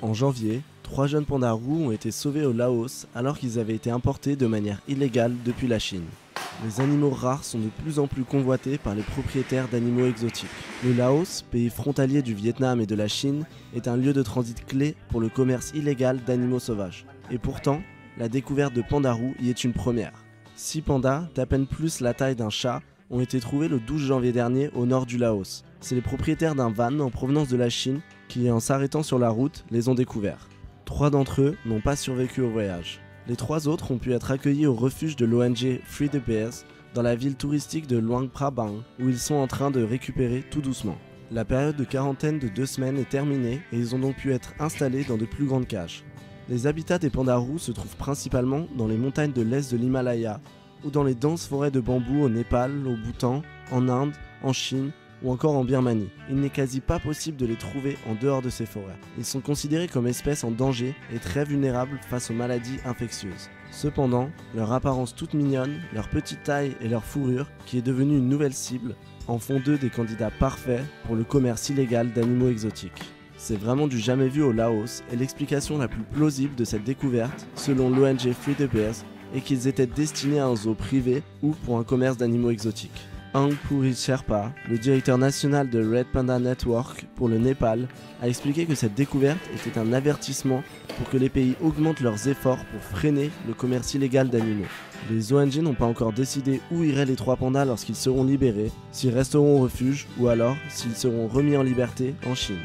En janvier, 3 jeunes pandas roux ont été sauvés au Laos alors qu'ils avaient été importés de manière illégale depuis la Chine. Les animaux rares sont de plus en plus convoités par les propriétaires d'animaux exotiques. Le Laos, pays frontalier du Vietnam et de la Chine, est un lieu de transit clé pour le commerce illégal d'animaux sauvages. Et pourtant, la découverte de pandas roux y est une première. 6 pandas, d'à peine plus la taille d'un chat, ont été trouvés le 12 janvier dernier au nord du Laos. C'est les propriétaires d'un van en provenance de la Chine qui, en s'arrêtant sur la route, les ont découverts. 3 d'entre eux n'ont pas survécu au voyage. Les 3 autres ont pu être accueillis au refuge de l'ONG Free the Bears dans la ville touristique de Luang Prabang où ils sont en train de récupérer tout doucement. La période de quarantaine de 2 semaines est terminée et ils ont donc pu être installés dans de plus grandes cages. Les habitats des pandas roux se trouvent principalement dans les montagnes de l'est de l'Himalaya ou dans les denses forêts de bambou au Népal, au Bhoutan, en Inde, en Chine ou encore en Birmanie. Il n'est quasi pas possible de les trouver en dehors de ces forêts. Ils sont considérés comme espèces en danger et très vulnérables face aux maladies infectieuses. Cependant, leur apparence toute mignonne, leur petite taille et leur fourrure, qui est devenue une nouvelle cible, en font d'eux des candidats parfaits pour le commerce illégal d'animaux exotiques. C'est vraiment du jamais vu au Laos et l'explication la plus plausible de cette découverte, selon l'ONG Free the Bears, est qu'ils étaient destinés à un zoo privé ou pour un commerce d'animaux exotiques. Ang Puri Sherpa, le directeur national de Red Panda Network pour le Népal, a expliqué que cette découverte était un avertissement pour que les pays augmentent leurs efforts pour freiner le commerce illégal d'animaux. Les ONG n'ont pas encore décidé où iraient les 3 pandas lorsqu'ils seront libérés, s'ils resteront au refuge ou alors s'ils seront remis en liberté en Chine.